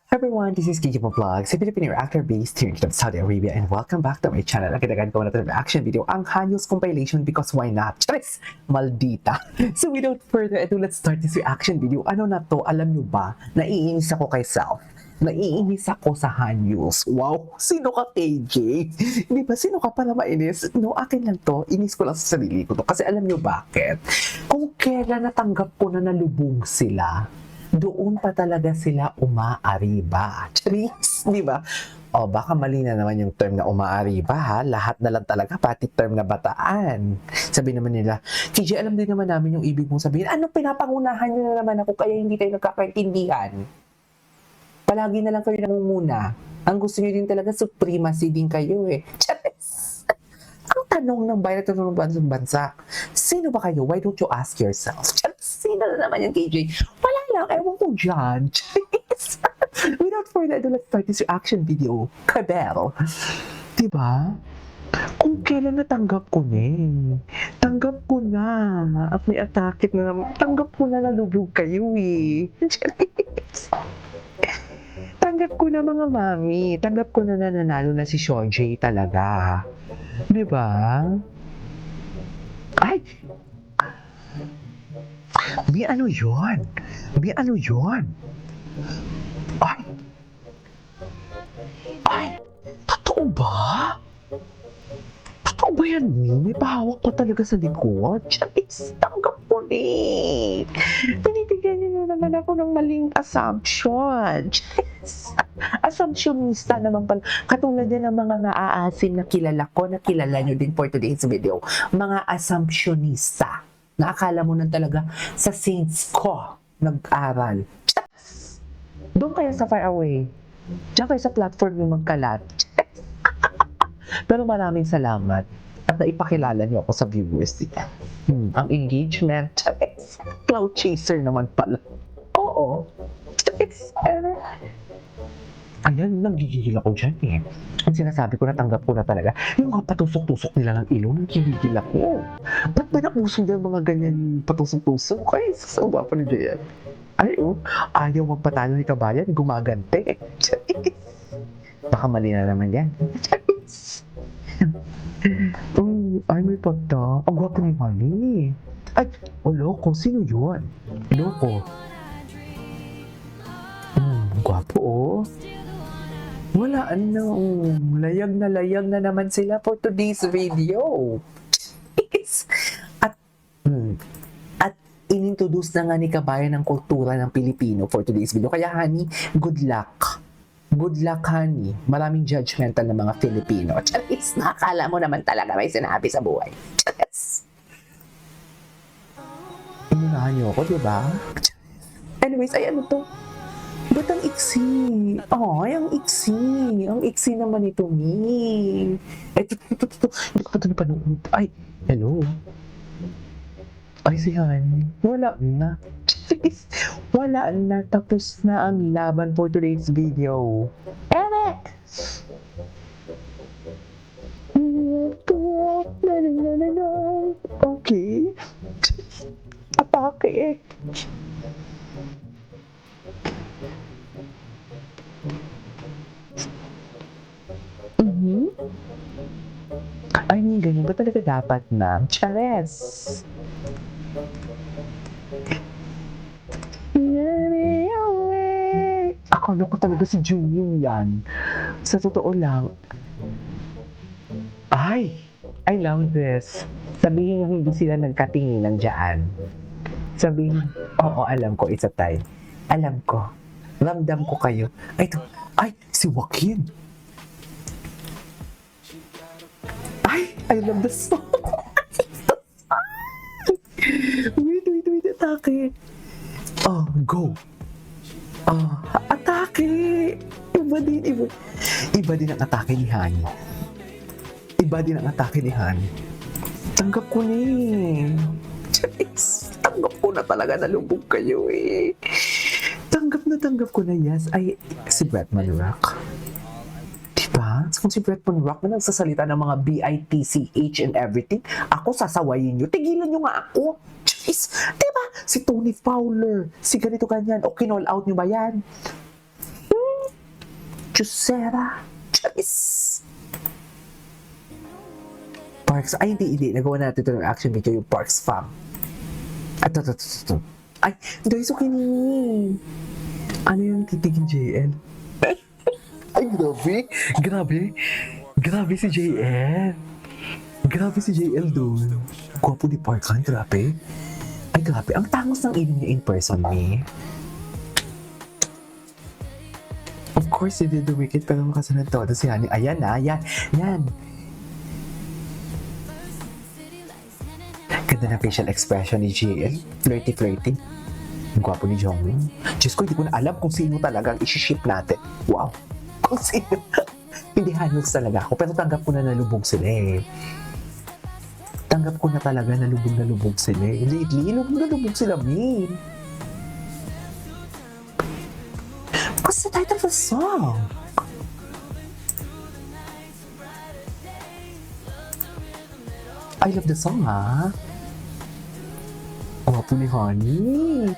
Everyone, this is Kiki Vlogs, a Filipino actor based here in Saudi Arabia, and welcome back to my channel. Agad-agad ko na ito reaction video, ang Hanyos compilation because why not? Charis! Maldita! So without further ado, let's start this reaction video. Ano na to? Alam nyo ba? Naiinis ako kay Self. Naiinis ako sa Hanyos. Wow! Sino ka, KJ? Di ba? Sino ka pala mainis? No, akin lang to. Inis ko lang sa sarili ko to. Kasi alam nyo bakit? Kung kailan natanggap ko na nalubog sila, doon pa talaga sila umaariba. Charis, di ba? O, baka mali na naman yung term na umaariba, ha? Lahat na lang talaga, pati term na bataan. Sabi naman nila, KJ, alam din naman namin yung ibig mong sabihin. Ano, pinapangunahan nyo na naman ako kaya hindi tayo nagkakaintindihan? Palagi na lang kayo nangunguna. Ang gusto nyo din talaga, supremacy din kayo eh. Charis! Ang tanong ng bayan at ng bansa, sino ba kayo? Why don't you ask yourself? Charis! Sino na naman yung KJ? Wala lang, ewan ko dyan. Without further ado, let's start this reaction video. Kabel. Diba? Kung kailan natanggap ko na eh. Tanggap ko na. At may atake na naman. Tanggap ko na nalubog kayo eh. Tanggap ko na mga mami. Tanggap ko na nanalo na si Shonjay talaga. Diba? Ay! May ano yun? May ano yun? Ay! Ay! Totoo ba? Totoo ba yan? May pahawak ko talaga sa likod. Charis, tanggap ko ni. Pinibigyan niyo naman ako ng maling assumption. Charis. Assumptionista naman pala. Katulad din ng mga naaasim na kilala ko, na kilala nyo din for today's video. Mga assumptionista. Naakala mo na talaga sa saints ko nag-aral. Charis. Doon kayo sa far away. Diyan kayo sa platform yung magkalat. Pero maraming salamat at naipakilala niyo ako sa viewers. Ang engagement, charis. Cloud chaser naman pala. Oo. Charis. Ayan, nanggigigil ako dyan eh. Ang sinasabi ko, natanggap ko na talaga. Yung mga patusok-tusok nila ng ilong, nanggigigil ako. Ba't ba nauso yung mga ganyan patusok-tusok? Ay, sasawa pa ni Jayan. Ay, oh, ayaw magpatalo ni Kabayan, gumagante. Charis. Baka mali na naman yan. Charis. Ay, may pagda. Ang gwapo ni Mali. Ay, loko. Sino yun? Loko. Gwapo, oh. Wala, layag na naman sila for today's video. At inintroduce na nga ni Kabayan ng kultura ng Pilipino for today's video. Kaya, honey, good luck. Good luck, honey. Maraming judgmental na mga Filipino. Charis, nakakala mo naman talaga may sinabi sa buhay. Charis. Inunahan niyo ako, diba? Anyways, ay ano to? Ba't ang iksi? Ay, ang iksi. Ang iksi naman ito, mi. Ay, ito. Hindi ko pa ito napanood. Ay, hello. Ay, si Han. Wala na. Wala na. Tapos na ang laban for today's video. Eme! Okay. Atake. Ay, ganyan ba talaga dapat na? Chares! Akala ko talaga si Junior yan. Sa totoo lang. Ay! I love this. Sabihin yung hindi sila nagkatinginan dyan. Sabihin, oo, alam ko, it's a tie. Alam ko. Ramdam ko kayo. Ay, si Joaquin. Ay, I love the song. Wait, atake. Oh, go. Oh, atake. Iba din ang atake ni Hani. Iba din ang atake ni Hani. Tanggap ko ni. Charis, tanggap ko na talaga, nalubog kayo eh. Tanggap ko na, yes. Ay, si Bretman Rock. Diba? Kung si Bretman Rock na nagsasalita ng mga BITCH and everything, ako sasawayin nyo. Tigilan nyo nga ako. Jeez. Diba? Si Tony Fowler, si ganito ganyan. O kinall out nyo ba yan? Chusera. Charis. Parks, ay hindi. Nagawa natin ito ng action video, yung Parks Fam. Ito. Ay, dahil so kini. Ano yung titigin JL? Ay, grabe si JL. Grabe si JL doon. Gwapo ni Parkan, grabe. Ay, grabe. Ang tangos ng ilong niya in person, eh. Of course, hindi dumikit pero makasunod to. Si Honey. Ayan na, yan. Ganda na facial expression ni JL. Flirty. Ang gwapo ni Jongmin. Diyos ko, hindi ko na alam kung sino talaga ang isi-ship natin. Wow. Kung sino. Hindi halos talaga ako. Pero tanggap ko na nalubog sila eh. Tanggap ko na talaga nalubog sila eh. Lately, nalubog sila, man. What's the title of the song? I love the song, ha? Gwapo ni Honey.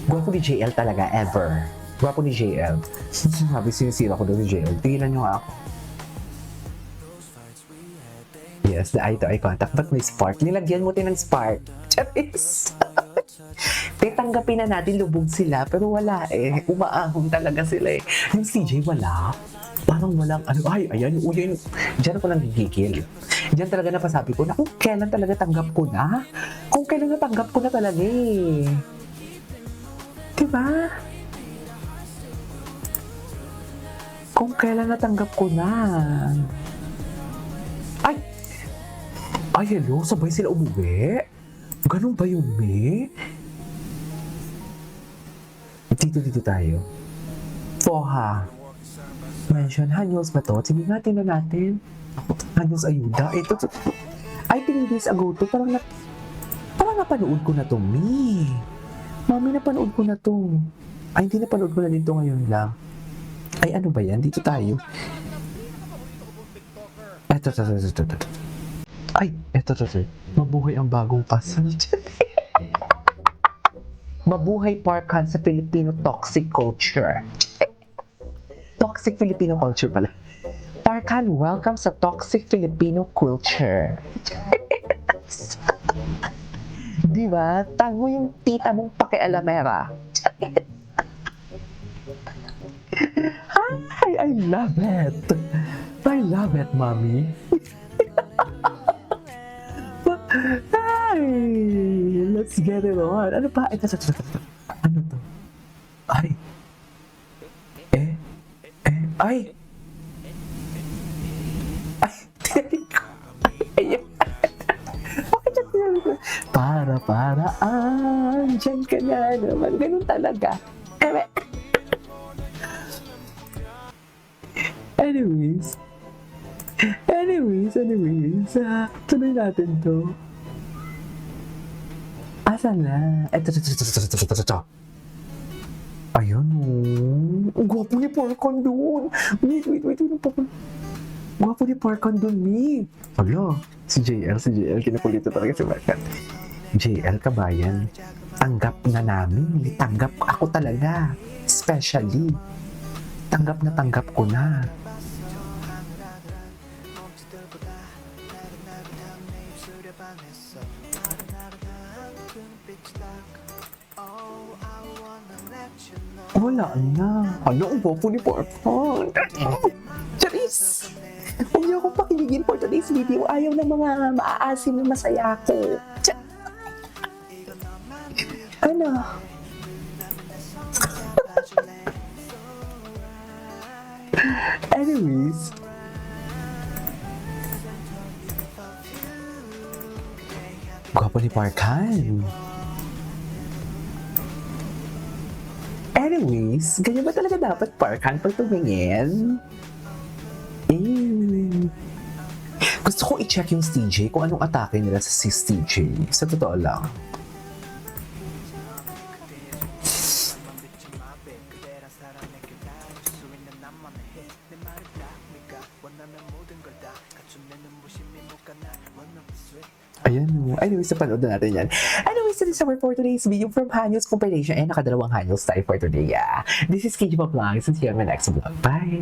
Gwapo ni JL talaga, ever. Gwapo ni JL. Sabi, sinisira ko daw si JL. Tingilan nyo nga ako. Yes, the eye-to-eye contact. But may spark. Nilagyan mo din ng spark. Charis! Tanggapin na natin lubog sila, pero wala eh. Umaahon talaga sila eh. Yung CJ wala. Parang walang ano. Ay, ayan. Uy, diyan ako lang gigigil. Diyan talaga napasabi ko na kung kailan talaga tanggap ko na. Kung kailan natanggap ko na talaga eh. Diba? Kung kailan natanggap ko na. Ay, hello, sabay sila umuwi? Ganun ba yun, me? Dito tayo. Poha. Mention, Hanyos ba to? Sige nga, tingnan natin. Hanyos ayuda. Ito. Ay, 3 days ago to. Parang napanood ko na to, me. Mami, napanood ko na to. Ay, hindi napanood ko na din to ngayon lang. Ay, ano ba yan? Dito tayo. Ito. Ay, eto. Mabuhay ang bagong pasal. Mabuhay Parkan sa Filipino toxic culture. Toxic Filipino culture pala. Parkan, welcome sa toxic Filipino culture. Diba? Tango yung tita mong pakialamera. I love it. I love it, mommy. Ay, let's get it on. Ano pa? Ito. Ano to? Ay. Ay. Para, andyan ka na naman. Ganun talaga. Anyways, tuloy natin to. Asan na? Ito. Ayun o. Ang gwapo ni Parkan doon. Wait. Gwapo ni Parkan doon, me. Hala, si JL, kinakulito talaga si Parkan. JL, kabayan, tanggap na namin. Tanggap ako talaga. Especially, tanggap ko na. Wala na. Ano ang gwapo ni Parkan? Charis! Huwag niyo akong pakiligin for today's video. Ayaw ng mga maaasim na masaya ko. Ano? Anyways. Gwapo ni Parkan. Anyways, ganyan ba talaga dapat Parkan pag tumingin? Gusto ko i-check yung CJ kung anong atake nila sa si CJ. Sa totoo lang. Ayan o. Anyways, napanood na natin yan. Anyways, this is our for today's video from Hanyos Compilation. Nakadalawang Hanyos tayo for today. This is KJ Vlogs and see you on my next vlog. Bye!